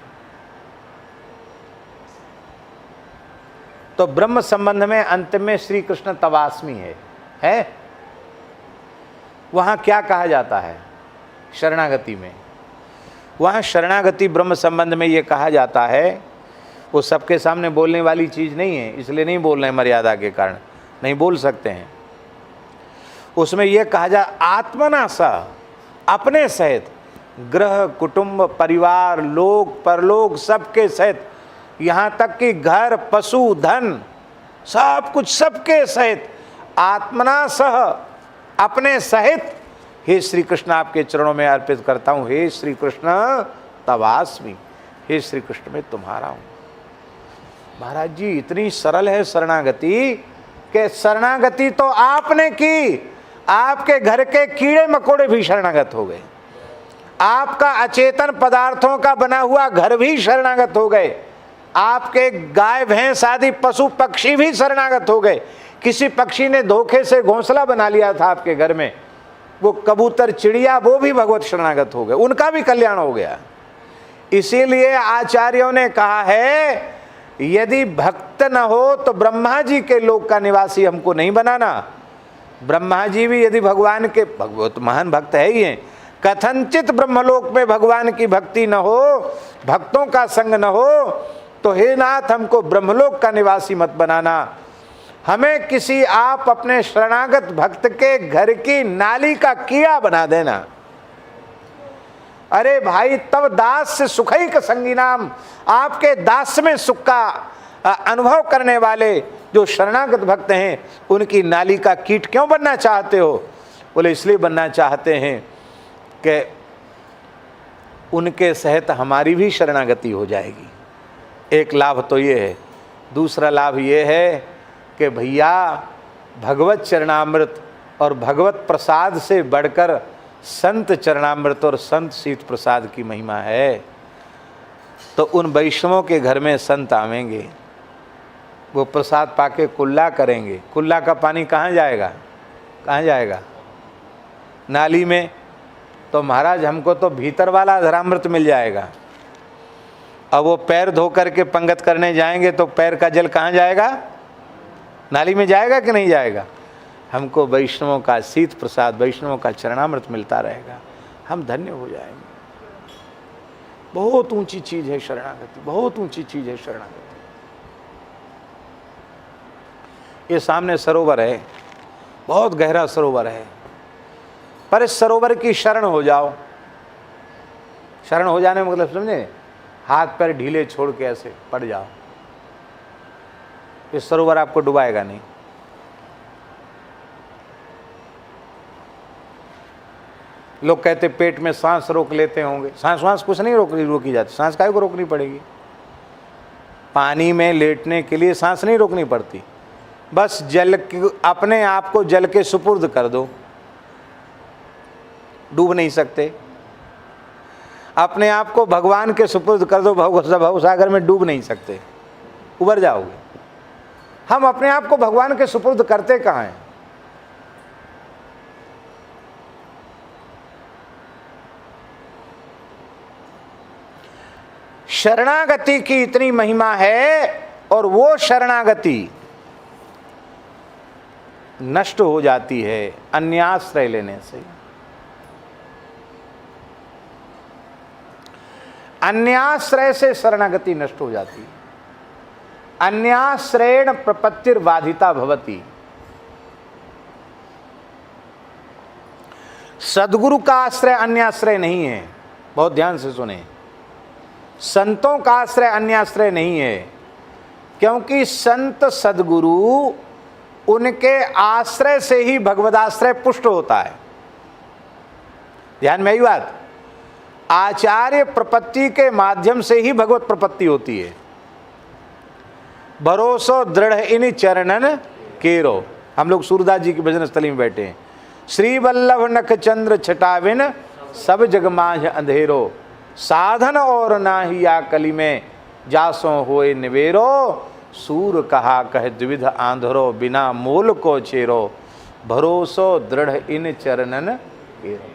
तो ब्रह्म संबंध में अंत में श्री कृष्ण तवास्मी है? वहाँ क्या कहा जाता है शरणागति में? वहाँ शरणागति ब्रह्म संबंध में ये कहा जाता है, वो सबके सामने बोलने वाली चीज़ नहीं है, इसलिए नहीं बोल रहे हैं, मर्यादा के कारण नहीं बोल सकते हैं। उसमें यह कहा जा आत्मना सह, अपने सहित, गृह कुटुंब परिवार लोक परलोक सबके सहित, यहाँ तक कि घर पशु धन सब कुछ सबके सहित, आत्मना सह, अपने सहित, हे श्री कृष्ण आपके चरणों में अर्पित करता हूँ। हे श्री कृष्ण तवास्मि, हे श्री कृष्ण मैं तुम्हारा हूँ। महाराज जी इतनी सरल है शरणागति कि शरणागति तो आपने की, आपके घर के कीड़े मकोड़े भी शरणागत हो गए, आपका अचेतन पदार्थों का बना हुआ घर भी शरणागत हो गए, आपके गाय भैंस आदि पशु पक्षी भी शरणागत हो गए। किसी पक्षी ने धोखे से घोंसला बना लिया था आपके घर में, वो कबूतर चिड़िया वो भी भगवत शरणागत हो गए, उनका भी कल्याण हो गया। इसीलिए आचार्यों ने कहा है यदि भक्त न हो तो ब्रह्मा जी के लोक का निवासी हमको नहीं बनाना। ब्रह्मा जी भी यदि भगवान के, भगवत महान भक्त है ही हैं, कथनचित ब्रह्मलोक में भगवान की भक्ति न हो, भक्तों का संग न हो, तो हे नाथ हमको ब्रह्मलोक का निवासी मत बनाना। हमें किसी आप अपने शरणागत भक्त के घर की नाली का कीड़ा बना देना। अरे भाई तब दास से सुखई का संगी नाम, आपके दास में सुख का अनुभव करने वाले जो शरणागत भक्त हैं उनकी नाली का कीट क्यों बनना चाहते हो? बोले इसलिए बनना चाहते हैं कि उनके सहित हमारी भी शरणागति हो जाएगी। एक लाभ तो ये है। दूसरा लाभ ये है कि भैया भगवत चरणामृत और भगवत प्रसाद से बढ़कर संत चरणामृत और संत शीत प्रसाद की महिमा है। तो उन वैष्णवों के घर में संत आवेंगे, वो प्रसाद पाके कुल्ला करेंगे। कुल्ला का पानी कहाँ जाएगा? कहाँ जाएगा? नाली में। तो महाराज हमको तो भीतर वाला अधरामृत मिल जाएगा। अब वो पैर धो करके पंगत करने जाएंगे तो पैर का जल कहाँ जाएगा? नाली में जाएगा कि नहीं जाएगा? हमको वैष्णवों का शीत प्रसाद, वैष्णवों का चरणामृत मिलता रहेगा, हम धन्य हो जाएंगे। बहुत ऊंची चीज है शरणागति, बहुत ऊंची चीज है शरणागति। ये सामने सरोवर है, बहुत गहरा सरोवर है, पर इस सरोवर की शरण हो जाओ। शरण हो जाने मतलब समझे, हाथ पैर ढीले छोड़ के ऐसे पड़ जाओ, इस सरोवर आपको डुबाएगा नहीं। लोग कहते पेट में सांस रोक लेते होंगे, सांस कुछ नहीं रोकी जाती, सांस काहे को रोकनी पड़ेगी? पानी में लेटने के लिए सांस नहीं रोकनी पड़ती, बस अपने आप को जल के सुपुर्द कर दो, डूब नहीं सकते। अपने आप को भगवान के सुपुर्द कर दो, भव सागर में डूब नहीं सकते, उबर जाओगे। हम अपने आप को भगवान के सुपुर्द करते कहाँ हैं? शरणागति की इतनी महिमा है, और वो शरणागति नष्ट हो जाती है अन्याश्रय लेने से। अन्याश्रय से शरणागति नष्ट हो जाती है। अन्याश्रयेण प्रपत्तिर्बाधिता भवति। सद्गुरु का आश्रय अन्याश्रय नहीं है, बहुत ध्यान से सुने। संतों का आश्रय अन्याश्रय नहीं है, क्योंकि संत सद्गुरु उनके आश्रय से ही भगवदाश्रय पुष्ट होता है। ध्यान में आई बात। आचार्य प्रपत्ति के माध्यम से ही भगवत प्रपत्ति होती है। भरोसो दृढ़ इन चरणन केरो। हम लोग सूरदास जी की भजन स्थली में बैठे हैं। श्री वल्लभ नख चंद्र छटाविन सब जग माझ अंधेरो, साधन और नाहिया कली में जासो होए निवेरो, सूर कहा कह द्विविध आंधरो बिना मोल को चेरो, भरोसो दृढ़ इन चरणन केरो।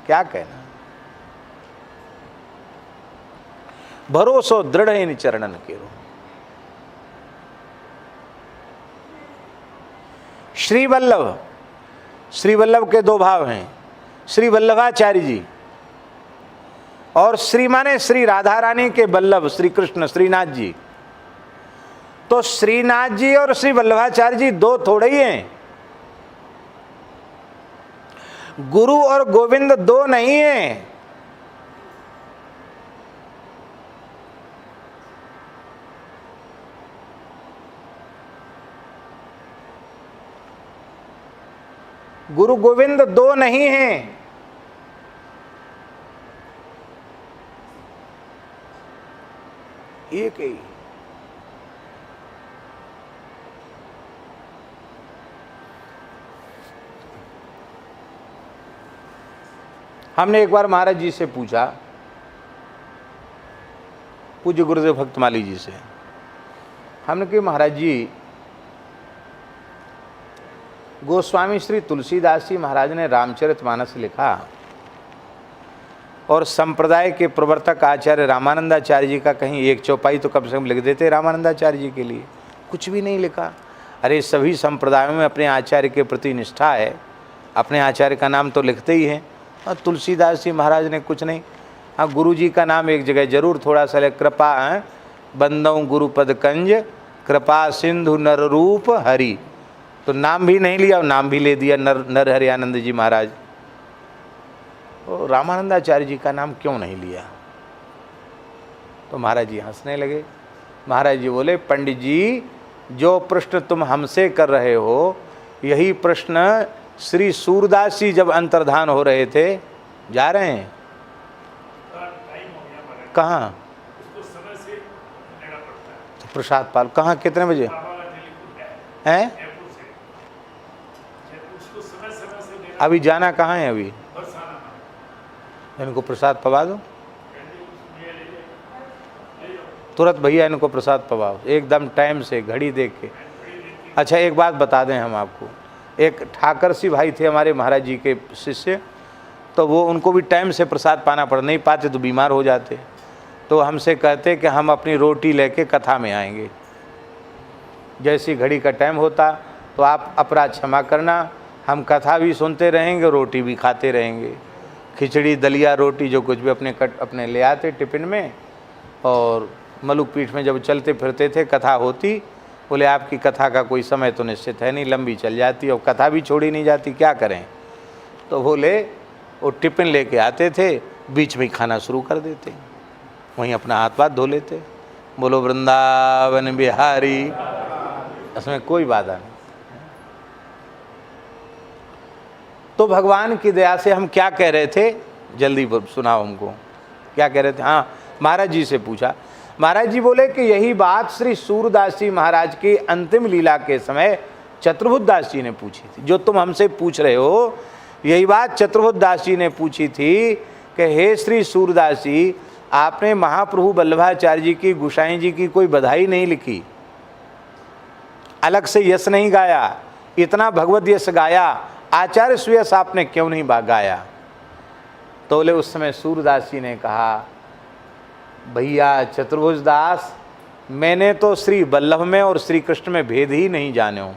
क्या कहना, भरोसो दृढ़ इन चरणन केरो। श्री वल्लभ, श्री वल्लभ के दो भाव हैं, श्री वल्लभाचार्य जी और श्री माने श्री राधा रानी के वल्लभ श्री कृष्ण श्रीनाथ जी। तो श्रीनाथ जी और श्री वल्लभाचार्य जी दो थोड़े ही हैं। गुरु और गोविंद दो नहीं हैं। गुरु गोविंद दो नहीं हैं। एक ही। हमने एक बार महाराज जी से पूछा, पूज्य गुरुदेव भक्तमाली जी से, हमने कहा महाराज जी, गोस्वामी श्री तुलसीदास जी महाराज ने रामचरितमानस लिखा और संप्रदाय के प्रवर्तक आचार्य रामानंदाचार्य जी का कहीं एक चौपाई तो कम से कम लिख देते रामानंदाचार्य जी के लिए। कुछ भी नहीं लिखा। अरे सभी संप्रदायों में अपने आचार्य के प्रति निष्ठा है, अपने आचार्य का नाम तो लिखते ही हैं। और तुलसीदास जी महाराज ने कुछ नहीं। हाँ, गुरु जी का नाम एक जगह जरूर थोड़ा सा कृपा बंदों गुरुपद कंज कृपा सिंधु नर रूप हरि, तो नाम भी नहीं लिया और नाम भी ले दिया नर हरि आनंद जी महाराज। तो रामानंदाचार्य जी का नाम क्यों नहीं लिया? तो महाराज जी हंसने लगे। महाराज जी बोले, पंडित जी, जो प्रश्न तुम हमसे कर रहे हो, यही प्रश्न श्री सूरदास जी जब अंतर्धान हो रहे थे, जा रहे हैं कहाँ? तो प्रसाद पाल कहाँ, कितने बजे हैं? अभी जाना कहाँ है? अभी इनको प्रसाद पवा दो तुरंत भैया, इनको प्रसाद पवाओ एकदम टाइम से, घड़ी देख के। अच्छा एक बात बता दें हम आपको, एक ठाकर सी भाई थे हमारे महाराज जी के शिष्य, तो वो उनको भी टाइम से प्रसाद पाना पड़, नहीं पाते तो बीमार हो जाते। तो हमसे कहते कि हम अपनी रोटी लेके कथा में आएंगे, जैसी घड़ी का टाइम होता तो आप अपराध क्षमा करना, हम कथा भी सुनते रहेंगे, रोटी भी खाते रहेंगे। खिचड़ी दलिया रोटी जो कुछ भी अपने ले आते टिफ़िन में, और मलुक पीठ में जब चलते फिरते थे कथा होती। बोले आपकी कथा का कोई समय तो निश्चित है नहीं, लंबी चल जाती और कथा भी छोड़ी नहीं जाती, क्या करें? तो बोले वो टिफ़िन लेके आते थे, बीच में खाना शुरू कर देते, वहीं अपना हाथ पाथ धो लेते। बोलो वृंदावन बिहारी, इसमें कोई बाधा नहीं। तो भगवान की दया से हम क्या कह रहे थे, जल्दी सुनाओ हमको, क्या कह रहे थे? हाँ, महाराज जी से पूछा। महाराज जी बोले कि यही बात श्री सूरदास जी महाराज की अंतिम लीला के समय चतुर्भुज दास जी ने पूछी थी। जो तुम हमसे पूछ रहे हो, यही बात चतुर्भुज दास जी ने पूछी थी कि हे श्री सूरदास जी, आपने महाप्रभु वल्लभाचार्य जी की, गोसाई जी की कोई बधाई नहीं लिखी, अलग से यश नहीं गाया, इतना भगवत यश गाया, आचार्य सुयश आपने क्यों नहीं गाया? तो बोले, उस समय सूरदास जी ने कहा, भैया चतुर्भुज दास, मैंने तो श्री वल्लभ में और श्री कृष्ण में भेद ही नहीं जाने हो।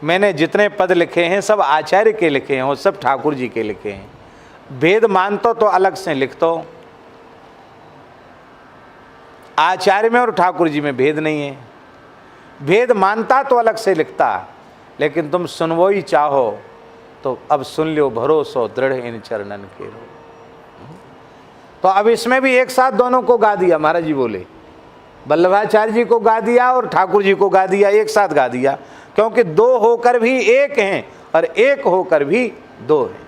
मैंने जितने पद लिखे हैं सब आचार्य के लिखे हैं और सब ठाकुर जी के लिखे हैं। भेद मानतो तो अलग से लिखतो, आचार्य में और ठाकुर जी में भेद नहीं है। भेद मानता तो अलग से लिखता, लेकिन तुम सुनवो ही चाहो तो अब सुन लो, भरोसो दृढ़ इन चरणन के रो। तो अब इसमें भी एक साथ दोनों को गा दिया। महाराज जी बोले, वल्लभाचार्य जी को गा दिया और ठाकुर जी को गा दिया, एक साथ गा दिया, क्योंकि दो होकर भी एक हैं और एक होकर भी दो हैं।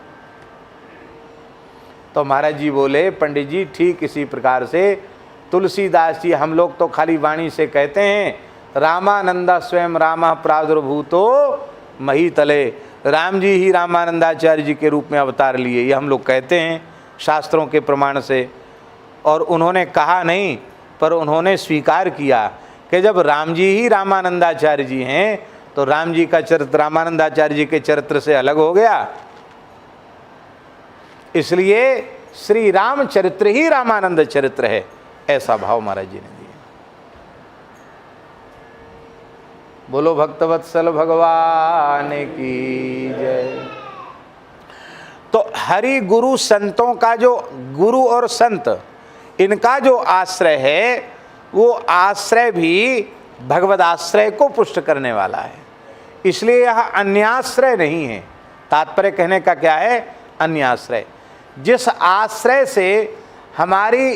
तो महाराज जी बोले, पंडित जी ठीक इसी प्रकार से तुलसीदास जी, हम लोग तो खाली वाणी से कहते हैं रामानंदा स्वयं राम प्रादुर्भूतो मही तले, राम जी ही रामानंदाचार्य जी के रूप में अवतार लिए, ये हम लोग कहते हैं शास्त्रों के प्रमाण से। और उन्होंने कहा नहीं, पर उन्होंने स्वीकार किया कि जब राम जी ही रामानंदाचार्य जी हैं तो राम जी का चरित्र रामानंदाचार्य जी के चरित्र से अलग हो गया। इसलिए श्री राम चरित्र ही रामानंद चरित्र है, ऐसा भाव महाराज जी ने दिया। बोलो भक्तवत्सल भगवान की जय। तो हरि गुरु संतों का जो, गुरु और संत इनका जो आश्रय है, वो आश्रय भी भगवद आश्रय को पुष्ट करने वाला है। इसलिए यह अन्याश्रय नहीं है। तात्पर्य कहने का क्या है? अन्याश्रय। जिस आश्रय से हमारी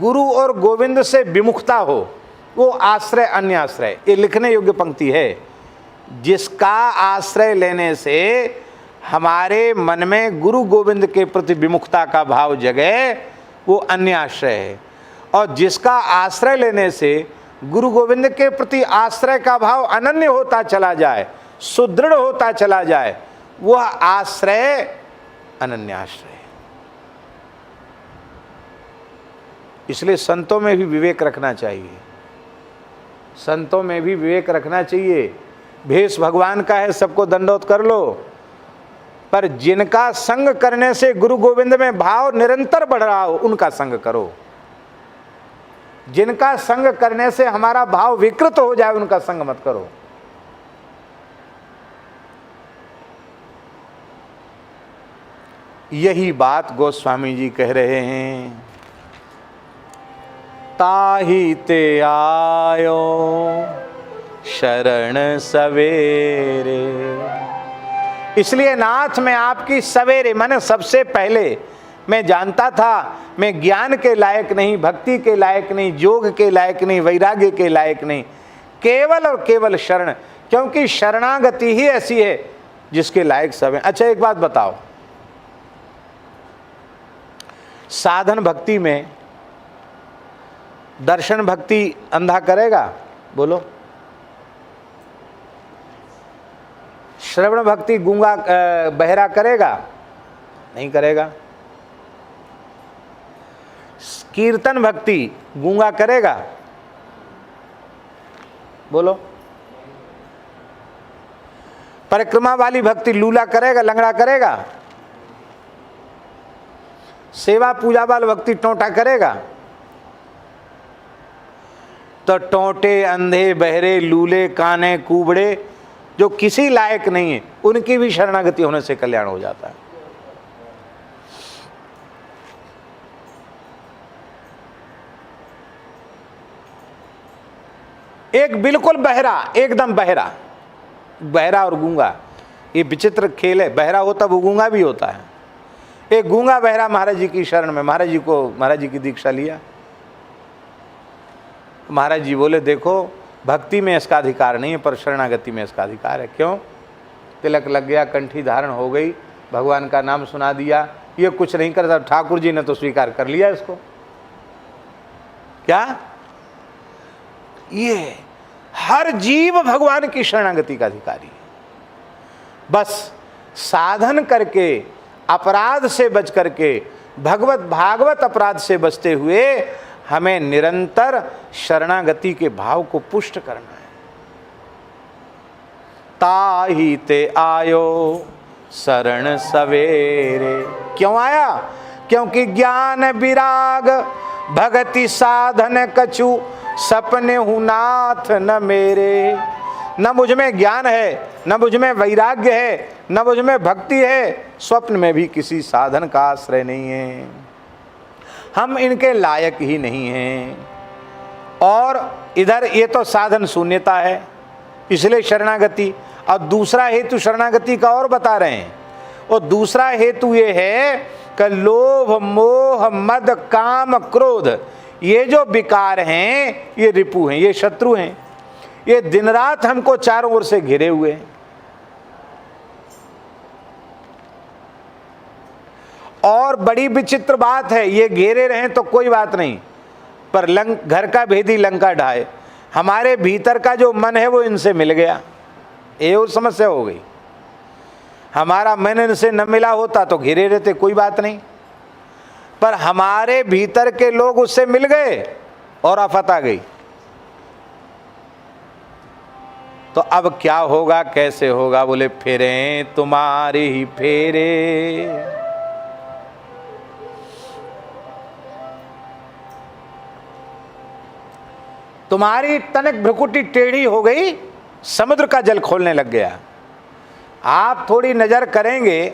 गुरु और गोविंद से विमुखता हो, वो आश्रय अन्याश्रय। ये लिखने योग्य पंक्ति है। जिसका आश्रय लेने से हमारे मन में गुरु गोविंद के प्रति विमुखता का भाव जगे, वो अन्याश्रय है। और जिसका आश्रय लेने से गुरु गोविंद के प्रति आश्रय का भाव अनन्य होता चला जाए, सुदृढ़ होता चला जाए, वह आश्रय अनन्याश्रय है। इसलिए संतों में भी विवेक रखना चाहिए, संतों में भी विवेक रखना चाहिए। भेष भगवान का है, सबको दंडोत कर लो, पर जिनका संग करने से गुरु गोविंद में भाव निरंतर बढ़ रहा हो, उनका संग करो। जिनका संग करने से हमारा भाव विकृत हो जाए, उनका संग मत करो। यही बात गोस्वामी जी कह रहे हैं। ताहि ते आयो शरण सवेरे। इसलिए नाथ मैं आपकी सवेरे, माने सबसे पहले मैं जानता था मैं ज्ञान के लायक नहीं, भक्ति के लायक नहीं, योग के लायक नहीं, वैराग्य के लायक नहीं, केवल और केवल शरण, क्योंकि शरणागति ही ऐसी है जिसके लायक सब हैं। अच्छा एक बात बताओ, साधन भक्ति में दर्शन भक्ति अंधा करेगा? बोलो। श्रवण भक्ति गूंगा बहरा करेगा? नहीं करेगा। कीर्तन भक्ति गूंगा करेगा? बोलो। परिक्रमा वाली भक्ति लूला करेगा, लंगड़ा करेगा? सेवा पूजा वाली भक्ति टोंटा करेगा? तो टोंटे, अंधे, बहरे, लूले, काने, कूबड़े जो किसी लायक नहीं है, उनकी भी शरणागति होने से कल्याण हो जाता है। एक बिल्कुल बहरा, एकदम बहरा, बहरा और गूंगा, ये विचित्र खेल है। बहरा होता वो गूंगा भी होता है। एक गूंगा बहरा महाराज जी की शरण में, महाराज जी की दीक्षा लिया। महाराज जी बोले देखो भक्ति में इसका अधिकार नहीं है, पर शरणागति में इसका अधिकार है। क्यों? तिलक लग गया, कंठी धारण हो गई, भगवान का नाम सुना दिया, ये कुछ नहीं करता, ठाकुर जी ने तो स्वीकार कर लिया इसको। क्या? ये हर जीव भगवान की शरणागति का अधिकारी है। बस साधन करके, अपराध से बच करके, भगवत भागवत अपराध से बचते हुए हमें निरंतर शरणागति के भाव को पुष्ट करना है। ताहि ते आयो शरण सवेरे। क्यों आया? क्योंकि ज्ञान विराग भगति साधन कछु, सपने हूँ नाथ न मेरे। न मुझ में ज्ञान है, न मुझ में वैराग्य है, न मुझ में भक्ति है, स्वप्न में भी किसी साधन का आश्रय नहीं है, हम इनके लायक ही नहीं हैं। और इधर ये तो साधन शून्यता है, इसलिए शरणागति। और दूसरा हेतु शरणागति का और बता रहे हैं, और दूसरा हेतु ये है कि लोभ मोह मद काम क्रोध, ये जो विकार हैं ये रिपु हैं, ये शत्रु हैं, ये दिन रात हमको चारों ओर से घिरे हुए हैं। और बड़ी विचित्र बात है, ये घेरे रहें तो कोई बात नहीं, पर घर का भेदी लंका ढाए। हमारे भीतर का जो मन है वो इनसे मिल गया, ये और समस्या हो गई। हमारा मन इनसे न मिला होता तो घिरे रहते, कोई बात नहीं, पर हमारे भीतर के लोग उससे मिल गए और आफत आ गई। तो अब क्या होगा, कैसे होगा? बोले फेरे तुम्हारे ही फेरे। तुम्हारी तनिक भ्रुकुटी टेढ़ी हो गई, समुद्र का जल खोलने लग गया। आप थोड़ी नजर करेंगे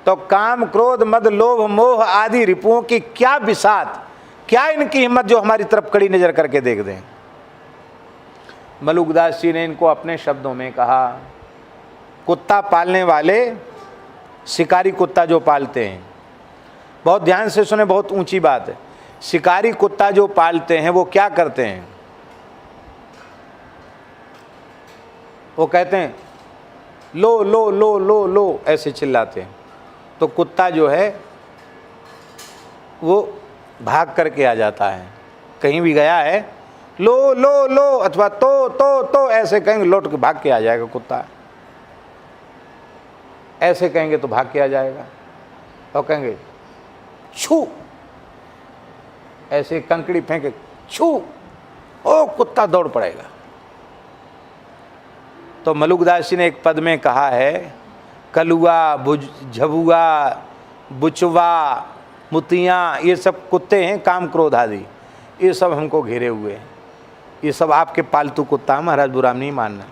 तो काम क्रोध मद लोभ मोह आदि रिपुओं की क्या बिसात, क्या इनकी हिम्मत जो हमारी तरफ कड़ी नजर करके देख दें। मलुकदास जी ने इनको अपने शब्दों में कहा, कुत्ता पालने वाले शिकारी कुत्ता जो पालते हैं, बहुत ध्यान से सुने, बहुत ऊंची बात है। शिकारी कुत्ता जो पालते हैं वो क्या करते हैं? वो कहते हैं लो लो लो लो लो, ऐसे चिल्लाते हैं। तो कुत्ता जो है वो भाग करके आ जाता है, कहीं भी गया है, लो लो लो अथवा तो ऐसे कहेंगे, लौट के भाग के आ जाएगा कुत्ता। ऐसे कहेंगे तो भाग के आ जाएगा, और कहेंगे छू, ऐसे कंकड़ी फेंके छू, ओ कुत्ता दौड़ पड़ेगा। तो मलुकदास जी ने एक पद में कहा है, कलुआ झबुआ बुचवा मुतियाँ, ये सब कुत्ते हैं काम क्रोध आदि, ये सब हमको घेरे हुए हैं, ये सब आपके पालतू कुत्ता हैं। महाराज बुरा नहीं मानना,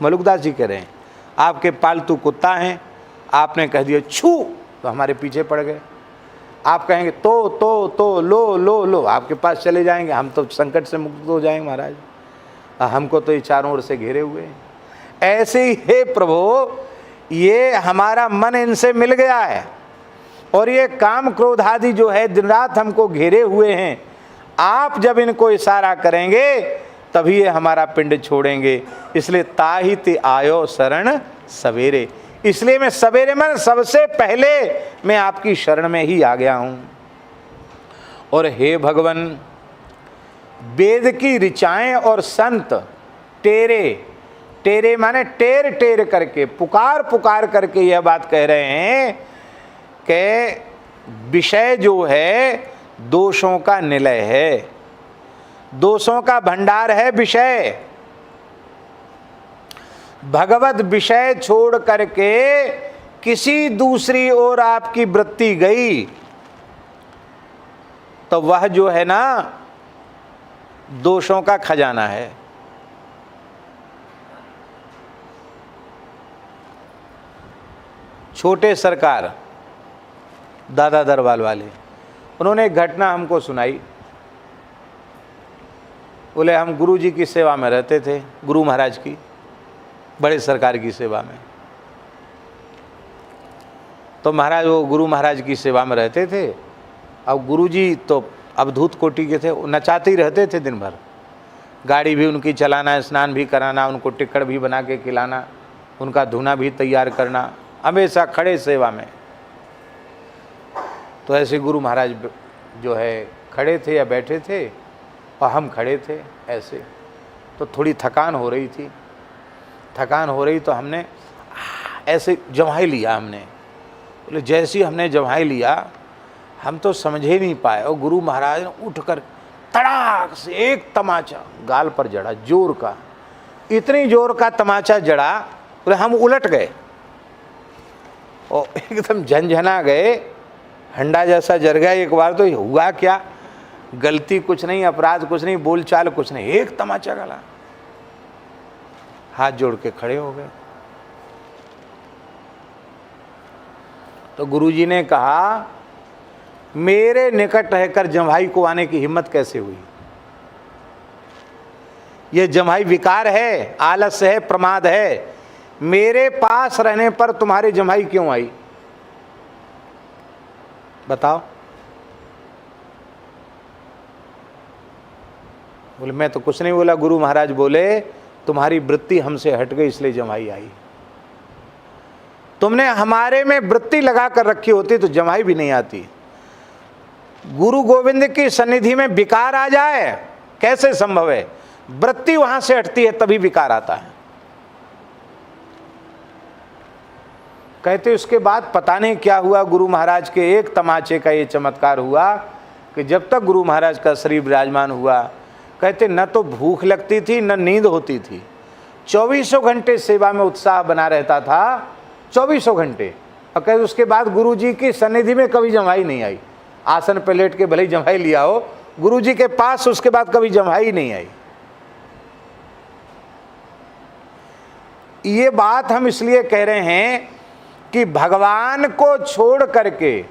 मलुकदास जी कह रहे हैं आपके पालतू कुत्ता हैं, आपने कह दिया छू तो हमारे पीछे पड़ गए। आप कहेंगे तो लो लो लो, आपके पास चले जाएंगे, हम तो संकट से मुक्त हो जाएंगे महाराज, हमको तो ये चारों ओर से घेरे हुए हैं। ऐसे ही हे प्रभु, ये हमारा मन इनसे मिल गया है, और ये काम क्रोध आदि जो है दिन रात हमको घेरे हुए हैं। आप जब इनको इशारा करेंगे तभी ये हमारा पिंड छोड़ेंगे। इसलिए ताहि ते आयो शरण सवेरे, इसलिए मैं सवेरे मन सबसे पहले मैं आपकी शरण में ही आ गया हूं। और हे भगवान, वेद की ऋचाएं और संत टेरे माने टेर टेर करके, पुकार पुकार करके यह बात कह रहे हैं कि विषय जो है दोषों का निलय है, दोषों का भंडार है विषय। भगवत विषय छोड़ करके किसी दूसरी ओर आपकी वृत्ति गई तो वह जो है ना दोषों का खजाना है। छोटे सरकार दादा दरबार वाले, उन्होंने एक घटना हमको सुनाई। बोले हम गुरु जी की सेवा में रहते थे, गुरु महाराज की बड़े सरकार की सेवा में। तो महाराज वो गुरु महाराज की सेवा में रहते थे। अब गुरु जी तो अवधूत कोटि के थे, नचाते ही रहते थे दिन भर, गाड़ी भी उनकी चलाना, स्नान भी कराना, उनको टिक्कड़ भी बना के खिलाना, उनका धुना भी तैयार करना, हमेशा खड़े सेवा में। तो ऐसे गुरु महाराज जो है खड़े थे या बैठे थे और हम खड़े थे ऐसे। तो थोड़ी थकान हो रही थी, थकान हो रही तो हमने ऐसे जम्हाई लिया। हमने बोले जैसे ही हमने जम्हाई लिया हम तो समझ ही नहीं पाए, और गुरु महाराज ने उठकर तड़ाक से एक तमाचा गाल पर जड़ा, जोर का, इतनी जोर का तमाचा जड़ा, बोले हम उलट गए और एकदम झंझना गए, हंडा जैसा जर गया एक बार। तो हुआ क्या, गलती कुछ नहीं, अपराध कुछ नहीं, बोलचाल कुछ नहीं, एक तमाचा गला, हाथ जोड़ के खड़े हो गए। तो गुरुजी ने कहा मेरे निकट रहकर जम्हाई को आने की हिम्मत कैसे हुई? ये जम्हाई विकार है, आलस्य है, प्रमाद है। मेरे पास रहने पर तुम्हारी जम्हाई क्यों आई? बताओ। बोले मैं तो कुछ नहीं बोला। गुरु महाराज बोले तुम्हारी वृत्ति हमसे हट गई इसलिए जम्हाई आई। तुमने हमारे में वृत्ति लगा कर रखी होती तो जम्हाई भी नहीं आती। गुरु गोविंद की सन्निधि में विकार आ जाए कैसे संभव है? वृत्ति वहां से हटती है तभी विकार आता है। कहते उसके बाद पता नहीं क्या हुआ, गुरु महाराज के एक तमाचे का ये चमत्कार हुआ कि जब तक गुरु महाराज का शरीर विराजमान हुआ, कहते न तो भूख लगती थी न नींद होती थी। 24 घंटे सेवा में उत्साह बना रहता था, 24 घंटे। और कहते उसके बाद गुरु जी की सन्निधि में कभी जम्हाई नहीं आई। आसन पे लेट के भले ही जम्हाई लिया हो, गुरु जी के पास उसके बाद कभी जम्हाई नहीं आई। ये बात हम इसलिए कह रहे हैं कि भगवान को छोड़ करके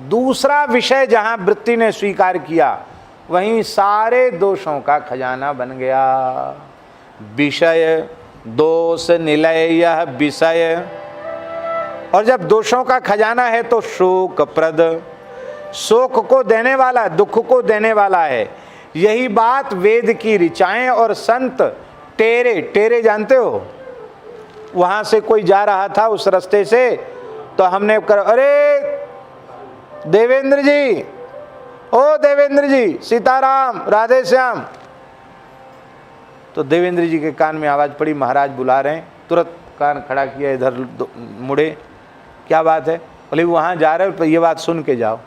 दूसरा विषय जहां वृत्ति ने स्वीकार किया वहीं सारे दोषों का खजाना बन गया। विषय दोष निलय यह विषय, और जब दोषों का खजाना है तो शोक प्रद, शोक को देने वाला, दुख को देने वाला है। यही बात वेद की ऋचाएं और संत टेरे, टेरे जानते हो, वहां से कोई जा रहा था उस रास्ते से तो हमने अरे देवेंद्र जी, ओ देवेंद्र जी, सीताराम, राधे श्याम। तो देवेंद्र जी के कान में आवाज पड़ी महाराज बुला रहे हैं। तुरंत कान खड़ा किया, इधर मुड़े, क्या बात है? बोले वहां जा रहे हो तो ये बात सुन के जाओ।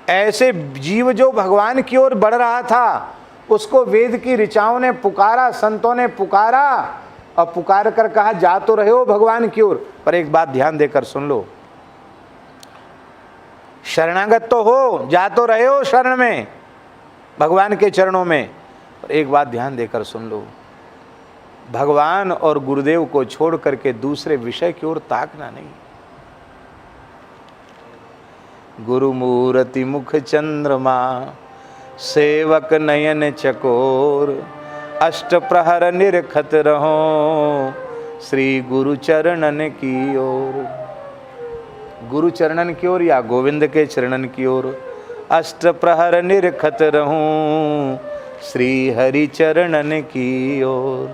ऐसे जीव जो भगवान की ओर बढ़ रहा था उसको वेद की ऋचाओं ने पुकारा, संतों ने पुकारा और पुकार कर कहा जा तो रहे हो भगवान की ओर, पर एक बात ध्यान देकर सुन लो, शरणागत तो हो, जा तो रहे हो शरण में भगवान के चरणों में, पर एक बात ध्यान देकर सुन लो, भगवान और गुरुदेव को छोड़ करके दूसरे विषय की ओर ताकना नहीं। गुरु मूर्ति मुख चंद्रमा, सेवक नयन चकोर, अष्ट प्रहर निरखत रहो, श्री गुरु चरणन की ओर। गुरु चरणन की ओर या गोविंद के चरणन की ओर, अष्ट प्रहर निरखत रहूं, श्री हरि चरणन की ओर।